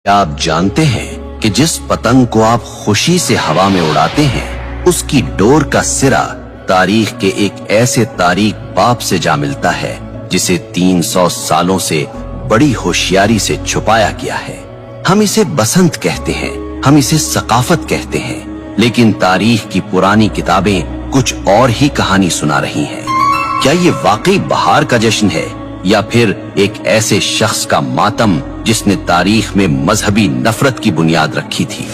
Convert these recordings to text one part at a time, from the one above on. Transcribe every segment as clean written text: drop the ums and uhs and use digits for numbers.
आप जानते हैं कि जिस पतंग को आप खुशी से हवा में उड़ाते हैं, उसकी डोर का सिरा तारीख के एक ऐसे तारीख बाप से जा मिलता है जिसे 300 सालों से बड़ी होशियारी से छुपाया गया है। हम इसे बसंत कहते हैं, हम इसे सकाफत कहते हैं, लेकिन तारीख की पुरानी किताबें कुछ और ही कहानी सुना रही हैं। क्या ये वाकई बहार का जश्न है या फिर एक ऐसे शख्स का मातम जिसने तारीख में मजहबी नफरत की बुनियाद रखी थी?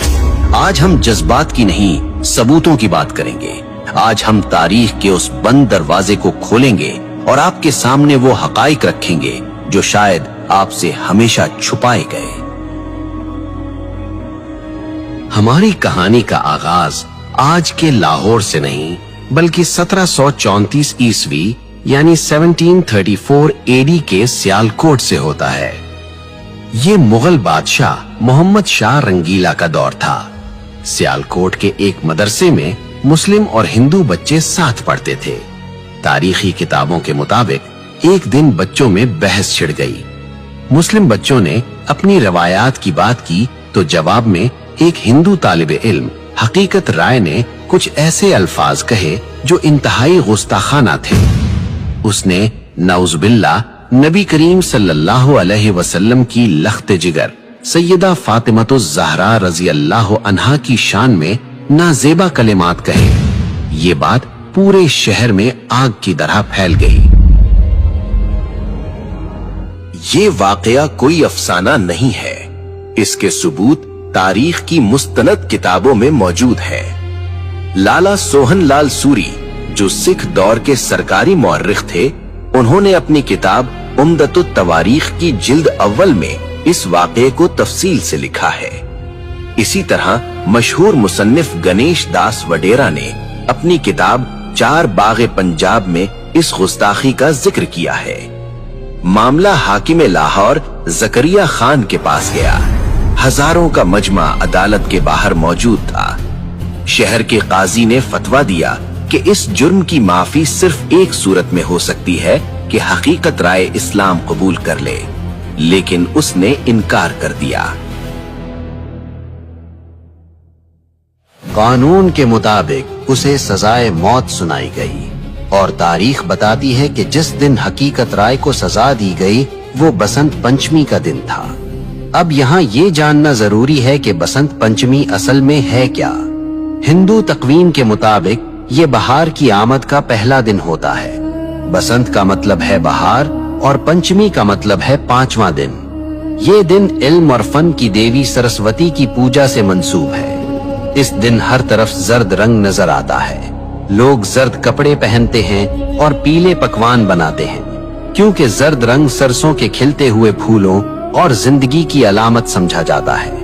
आज हम जज्बात की नहीं, सबूतों की बात करेंगे। आज हम तारीख के उस बंद दरवाजे को खोलेंगे और आपके सामने वो हकाइक रखेंगे जो शायद आपसे हमेशा छुपाए गए। हमारी कहानी का आगाज आज के लाहौर से नहीं बल्कि 1734 ईस्वी यानी 1734 एडी के सियालकोट से होता है। ये मुगल बादशाह मोहम्मद शाह रंगीला का दौर था। सियालकोट के एक मदरसे में मुस्लिम और हिंदू बच्चे साथ पढ़ते थे। तारीखी किताबों के मुताबिक एक दिन बच्चों में बहस छिड़ गई। मुस्लिम बच्चों ने अपनी रवायात की बात की तो जवाब में एक हिंदू तालिबे इल्म हकीकत राय ने कुछ ऐसे अल्फाज कहे जो इंतहाई गुस्ताखाना थे। उसने नौजुबिल्ला नबी करीम सल्लल्लाहु अलैहि वसल्लम की लख्त जिगर सैयदा फातिमतुज़ ज़हरा रज़ी अल्लाह अन्हा की शान में नाजेबा कलिमात कहे। ये बात पूरे शहर में आग की तरह फैल गई। ये वाकया कोई अफसाना नहीं है, इसके सबूत तारीख की मुस्तनद किताबों में मौजूद है। लाला सोहन लाल सूरी जो सिख दौर के सरकारी मौर्रिख थे, उन्होंने अपनी किताब उम्दतुत तवारीख की जिल्द अव्वल में इस वाक़े को तफसील से लिखा है। इसी तरह मशहूर मुसन्निफ गणेश दास वडेरा ने अपनी किताब चार बाग़े पंजाब में इस गुस्ताखी का जिक्र किया है। मामला हाकिम लाहौर जकरिया खान के पास गया। हजारों का मजमा अदालत के बाहर मौजूद था। शहर के काजी ने फतवा दिया कि इस जुर्म की माफी सिर्फ एक सूरत में हो सकती है कि हकीकत राय इस्लाम कबूल कर ले, लेकिन उसने इनकार कर दिया। कानून के मुताबिक उसे सजाए मौत सुनाई गई और तारीख बताती है कि जिस दिन हकीकत राय को सजा दी गई वो बसंत पंचमी का दिन था। अब यहाँ ये जानना जरूरी है कि बसंत पंचमी असल में है क्या। हिंदू तकवीम के मुताबिक ये बहार की आमद का पहला दिन होता है। बसंत का मतलब है बहार और पंचमी का मतलब है 5वां दिन। ये दिन इल्म और फन की देवी सरस्वती की पूजा से मंसूब है। इस दिन हर तरफ जर्द रंग नजर आता है। लोग जर्द कपड़े पहनते हैं और पीले पकवान बनाते हैं, क्योंकि जर्द रंग सरसों के खिलते हुए फूलों और जिंदगी की अलामत समझा जाता है।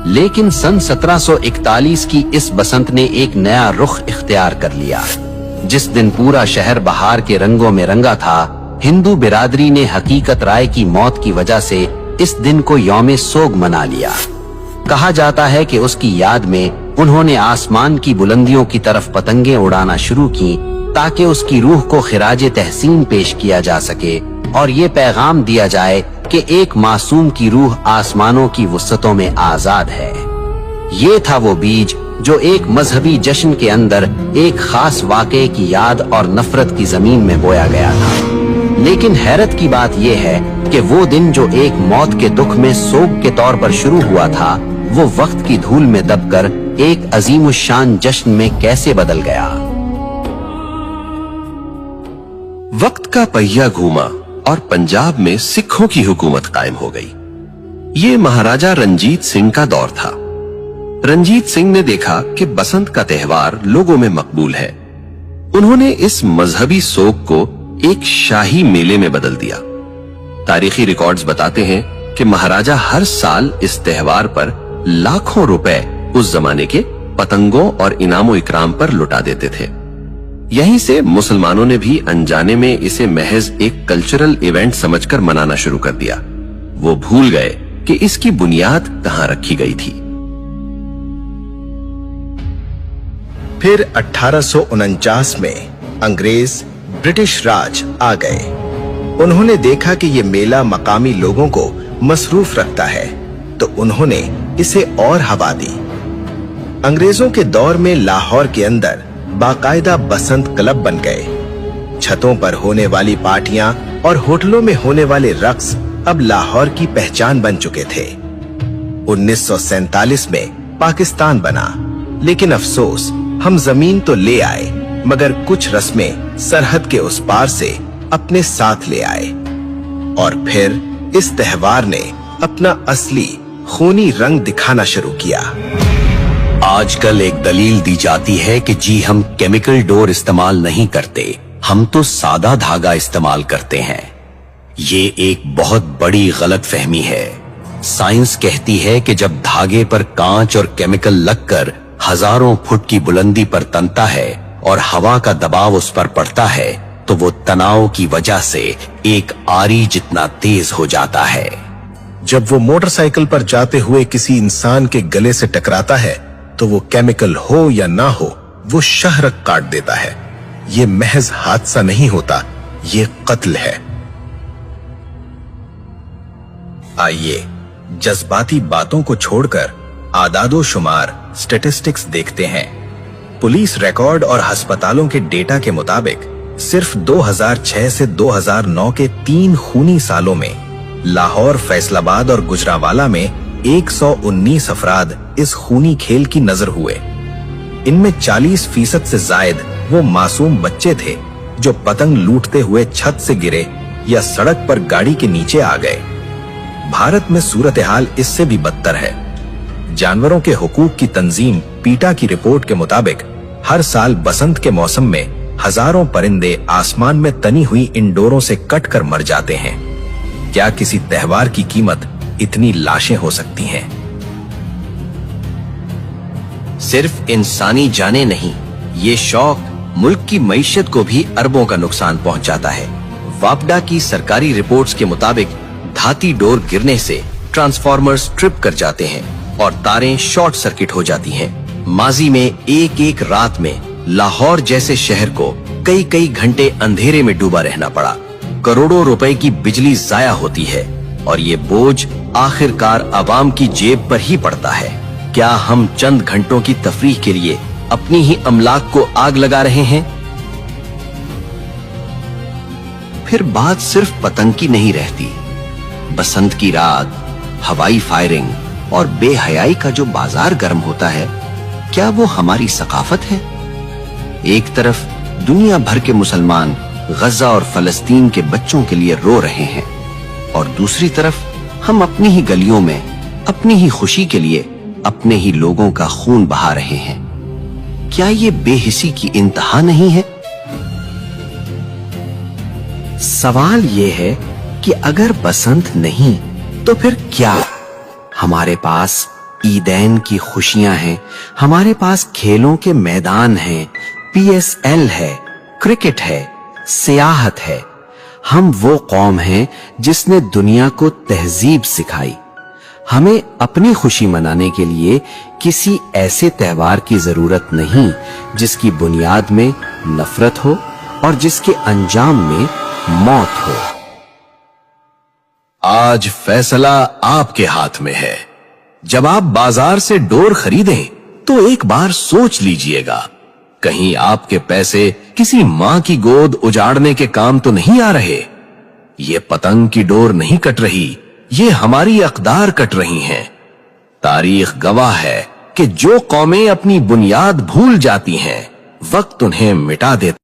लेकिन सन 1741 की इस बसंत ने एक नया रुख इख्तियार कर लिया। जिस दिन पूरा शहर बहार के रंगों में रंगा था, हिंदू बिरादरी ने हकीकत राय की मौत की वजह से इस दिन को यौम सोग मना लिया। कहा जाता है कि उसकी याद में उन्होंने आसमान की बुलंदियों की तरफ पतंगे उड़ाना शुरू की ताकि उसकी रूह को खिराज तहसीन पेश किया जा सके और ये पैगाम दिया जाए कि एक मासूम की रूह आसमानों की वुसअतों में आजाद है। ये था वो बीज जो एक मजहबी जश्न के अंदर एक खास वाक़े की याद और नफरत की जमीन में बोया गया था। लेकिन हैरत की बात यह है कि वो दिन जो एक मौत के दुख में सोग के तौर पर शुरू हुआ था, वो वक्त की धूल में दबकर एक अजीमुशान जश्न में कैसे बदल गया। वक्त का पहिया घूमा और पंजाब में सिखों की हुकूमत कायम हो गई। ये महाराजा रंजीत सिंह का दौर था। रंजीत सिंह ने देखा कि बसंत का त्यौहार लोगों में मकबूल है। उन्होंने इस मजहबी सोग को एक शाही मेले में बदल दिया। तारीखी रिकॉर्ड्स बताते हैं कि महाराजा हर साल इस त्यौहार पर लाखों रुपए उस जमाने के पतंगों और इनामो इकराम पर लुटा देते थे। यहीं से मुसलमानों ने भी अनजाने में इसे महज एक कल्चरल इवेंट समझकर मनाना शुरू कर दिया। वो भूल गए कि इसकी बुनियाद कहां रखी गई थी। फिर 1849 में अंग्रेज ब्रिटिश राज आ गए। उन्होंने देखा कि ये मेला मकामी लोगों को मसरूफ रखता है तो उन्होंने इसे और हवा दी। अंग्रेजों के दौर में लाहौर के अंदर बाकायदा बसंत क्लब बन गए। छतों पर होने वाली पार्टियां और होटलों में होने वाले रक्स अब लाहौर की पहचान बन चुके थे। 1947 में पाकिस्तान बना, लेकिन अफसोस हम जमीन तो ले आए मगर कुछ रस्में सरहद के उस पार से अपने साथ ले आए। और फिर इस त्योहार ने अपना असली खूनी रंग दिखाना शुरू किया। आजकल एक दलील दी जाती है कि जी हम केमिकल डोर इस्तेमाल नहीं करते, हम तो सादा धागा इस्तेमाल करते हैं। ये एक बहुत बड़ी गलतफहमी है। साइंस कहती है कि जब धागे पर कांच और केमिकल लगकर हजारों फुट की बुलंदी पर तनता है और हवा का दबाव उस पर पड़ता है तो वो तनाव की वजह से एक आरी जितना तेज हो जाता है। जब वो मोटरसाइकिल पर जाते हुए किसी इंसान के गले से टकराता है तो वो केमिकल हो या ना हो, वो शहरक काट देता है। ये महज हादसा नहीं होता, ये कत्ल है। आइए जज्बाती बातों को छोड़कर आदादो शुमार स्टैटिस्टिक्स देखते हैं। पुलिस रिकॉर्ड और अस्पतालों के डेटा के मुताबिक सिर्फ 2006 से 2009 के 3 खूनी सालों में लाहौर, फैसलाबाद और गुजरांवाला में 119 अफराद इस खूनी खेल की नजर हुए। इनमें 40% से जायद वो मासूम बच्चे थे जो पतंग लूटते हुए छत से गिरे या सड़क पर गाड़ी के नीचे आ गए। भारत में सूरत हाल इससे भी बदतर है। जानवरों के हुकूक की तंजीम पीटा की रिपोर्ट के मुताबिक हर साल बसंत के मौसम में हजारों परिंदे आसमान में तनी हुई इन डोरों से कटकर मर जाते हैं। क्या किसी त्योहार की कीमत इतनी लाशें हो सकती हैं? सिर्फ इंसानी जाने नहीं, ये शौक मुल्क की मईशत को भी अरबों का नुकसान पहुंचाता है। वापडा की सरकारी रिपोर्ट्स के मुताबिक धाती डोर गिरने से ट्रांसफार्मर्स ट्रिप कर जाते हैं और तारें शॉर्ट सर्किट हो जाती हैं। माजी में एक रात में लाहौर जैसे शहर को कई घंटे अंधेरे में डूबा रहना पड़ा। करोड़ों रुपए की बिजली जाया होती है और ये बोझ आखिरकार आवाम की जेब पर ही पड़ता है। क्या हम चंद घंटों की तफरीह के लिए अपनी ही अमलाक को आग लगा रहे हैं? फिर बात सिर्फ पतंग की नहीं रहती। बसंत की रात, हवाई फायरिंग और बेहयाई का जो बाजार गर्म होता है, क्या वो हमारी सकाफत है? एक तरफ दुनिया भर के मुसलमान गजा और फलस्तीन के बच्चों के लिए रो रहे हैं और दूसरी तरफ हम अपनी ही गलियों में अपनी ही खुशी के लिए अपने ही लोगों का खून बहा रहे हैं। क्या ये बेहिसी की इंतहा नहीं है? सवाल ये है कि अगर बसंत नहीं तो फिर क्या? हमारे पास ईदैन की खुशियां हैं, हमारे पास खेलों के मैदान हैं, PSL है, क्रिकेट है, सियाहत है। हम वो कौम हैं जिसने दुनिया को तहजीब सिखाई। हमें अपनी खुशी मनाने के लिए किसी ऐसे त्योहार की जरूरत नहीं जिसकी बुनियाद में नफरत हो और जिसके अंजाम में मौत हो। आज फैसला आपके हाथ में है। जब आप बाजार से डोर खरीदें तो एक बार सोच लीजिएगा, कहीं आपके पैसे किसी मां की गोद उजाड़ने के काम तो नहीं आ रहे। ये पतंग की डोर नहीं कट रही, ये हमारी अकदार कट रही हैं। तारीख गवाह है कि जो कौमें अपनी बुनियाद भूल जाती हैं, वक्त उन्हें मिटा देता